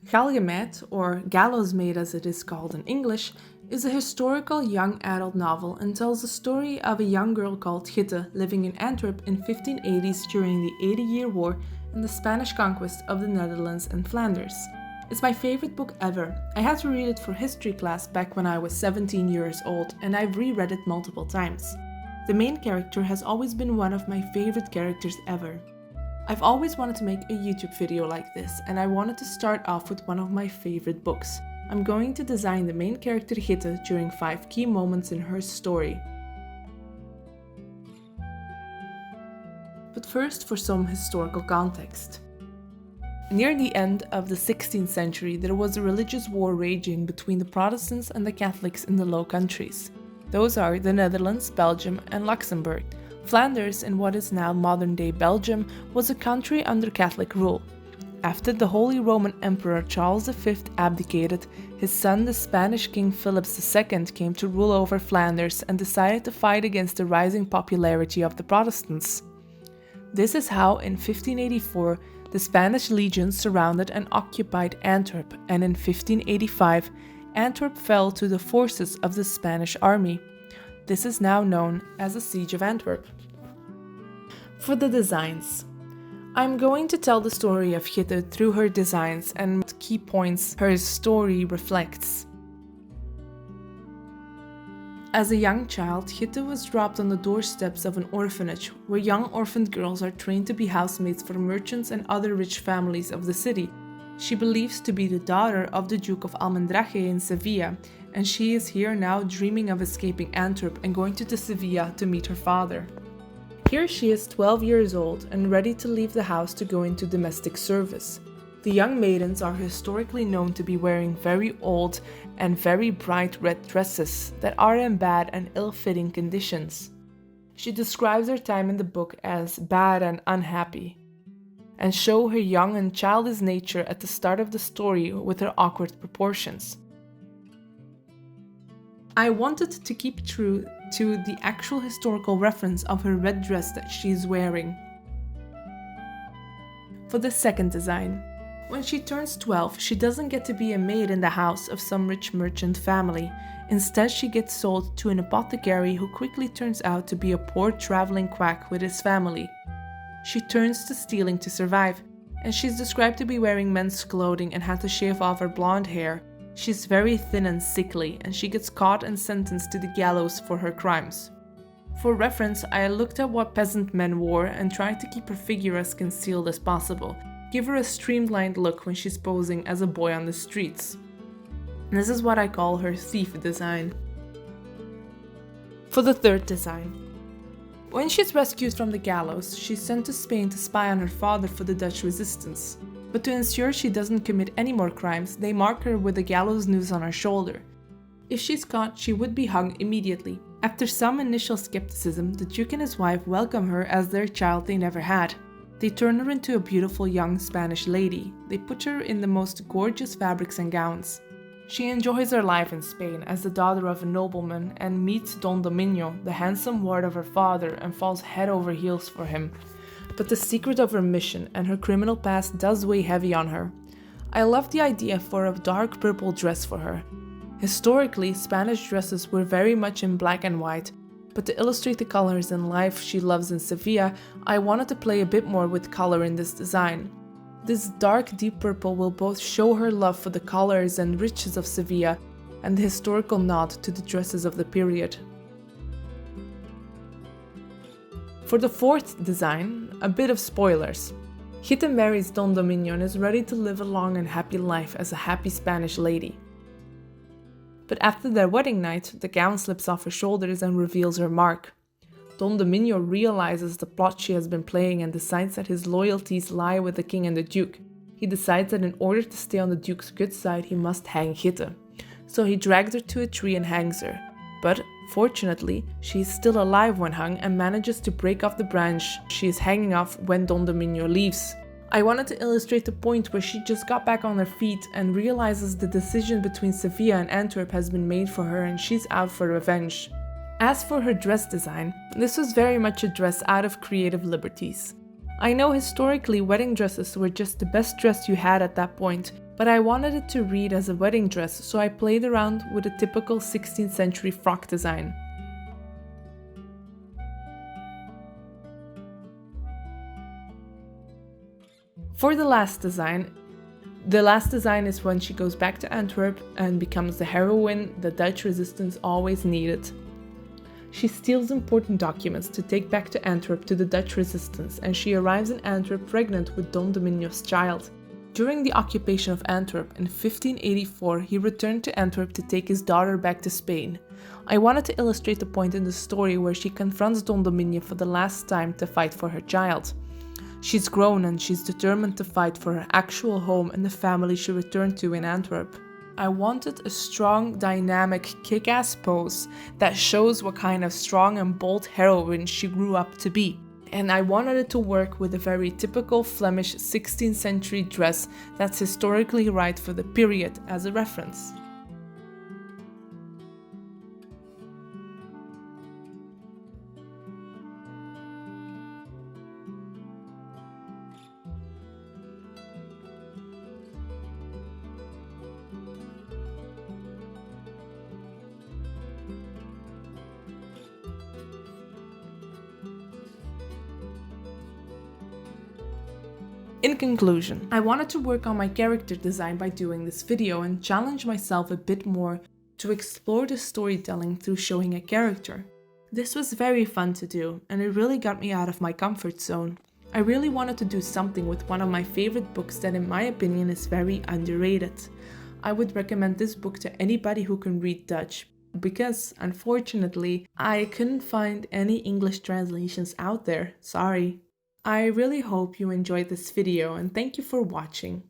Galgenmeid, or Gallows Maid as it is called in English, is a historical young adult novel and tells the story of a young girl called Gitte living in Antwerp in 1580s during the 80-Year War and the Spanish conquest of the Netherlands and Flanders. It's my favorite book ever. I had to read it for history class back when I was 17 years old, and I've reread it multiple times. The main character has always been one of my favorite characters ever. I've always wanted to make a YouTube video like this, and I wanted to start off with one of my favorite books. I'm going to design the main character Gitte during 5 key moments in her story. But first, for some historical context. Near the end of the 16th century, there was a religious war raging between the Protestants and the Catholics in the Low Countries. Those are the Netherlands, Belgium, and Luxembourg. Flanders, in what is now modern-day Belgium, was a country under Catholic rule. After the Holy Roman Emperor Charles V abdicated, his son, the Spanish King Philip II, came to rule over Flanders and decided to fight against the rising popularity of the Protestants. This is how, in 1584, the Spanish legions surrounded and occupied Antwerp, and in 1585, Antwerp fell to the forces of the Spanish army. This is now known as the Siege of Antwerp. For the designs. I'm going to tell the story of Gitte through her designs and what key points her story reflects. As a young child, Gitte was dropped on the doorsteps of an orphanage, where young orphaned girls are trained to be housemaids for merchants and other rich families of the city. She believes to be the daughter of the Duke of Almendrage in Sevilla, and she is here now dreaming of escaping Antwerp and going to Sevilla to meet her father. Here she is 12 years old and ready to leave the house to go into domestic service. The young maidens are historically known to be wearing very old and very bright red dresses that are in bad and ill-fitting conditions. She describes her time in the book as bad and unhappy, and show her young and childish nature at the start of the story with her awkward proportions. I wanted to keep true to the actual historical reference of her red dress that she is wearing. For the second design. When she turns 12, she doesn't get to be a maid in the house of some rich merchant family. Instead, she gets sold to an apothecary who quickly turns out to be a poor traveling quack with his family. She turns to stealing to survive, and she's described to be wearing men's clothing and had to shave off her blonde hair. She's very thin and sickly, and she gets caught and sentenced to the gallows for her crimes. For reference, I looked at what peasant men wore and tried to keep her figure as concealed as possible. Give her a streamlined look when she's posing as a boy on the streets. This is what I call her thief design. For the third design. When she's rescued from the gallows, she's sent to Spain to spy on her father for the Dutch resistance. But to ensure she doesn't commit any more crimes, they mark her with a gallows noose on her shoulder. If she's caught, she would be hung immediately. After some initial skepticism, the Duke and his wife welcome her as their child they never had. They turn her into a beautiful young Spanish lady. They put her in the most gorgeous fabrics and gowns. She enjoys her life in Spain as the daughter of a nobleman and meets Don Dominio, the handsome ward of her father, and falls head over heels for him. But the secret of her mission and her criminal past does weigh heavy on her. I love the idea for a dark purple dress for her. Historically, Spanish dresses were very much in black and white, but to illustrate the colors and life she loves in Sevilla, I wanted to play a bit more with color in this design. This dark deep purple will both show her love for the colors and riches of Sevilla and the historical nod to the dresses of the period. For the fourth design, a bit of spoilers. Gitte marries Don Dominio and is ready to live a long and happy life as a happy Spanish lady. But after their wedding night, the gown slips off her shoulders and reveals her mark. Don Dominio realizes the plot she has been playing and decides that his loyalties lie with the king and the duke. He decides that in order to stay on the duke's good side, he must hang Gitte. So he drags her to a tree and hangs her. But, fortunately, she is still alive when hung and manages to break off the branch she is hanging off when Don Dominio leaves. I wanted to illustrate the point where she just got back on her feet and realizes the decision between Sevilla and Antwerp has been made for her and she's out for revenge. As for her dress design, this was very much a dress out of creative liberties. I know historically wedding dresses were just the best dress you had at that point, but I wanted it to read as a wedding dress, so I played around with a typical 16th century frock design. For the last design is when she goes back to Antwerp and becomes the heroine the Dutch resistance always needed. She steals important documents to take back to Antwerp to the Dutch resistance, and she arrives in Antwerp pregnant with Don Dominio's child. During the occupation of Antwerp in 1584, he returned to Antwerp to take his daughter back to Spain. I wanted to illustrate the point in the story where she confronts Don Dominio for the last time to fight for her child. She's grown and she's determined to fight for her actual home and the family she returned to in Antwerp. I wanted a strong, dynamic, kick-ass pose that shows what kind of strong and bold heroine she grew up to be. And I wanted it to work with a very typical Flemish 16th century dress that's historically right for the period as a reference. In conclusion, I wanted to work on my character design by doing this video and challenge myself a bit more to explore the storytelling through showing a character. This was very fun to do, and it really got me out of my comfort zone. I really wanted to do something with one of my favorite books that in my opinion is very underrated. I would recommend this book to anybody who can read Dutch, because unfortunately I couldn't find any English translations out there, sorry. I really hope you enjoyed this video and thank you for watching.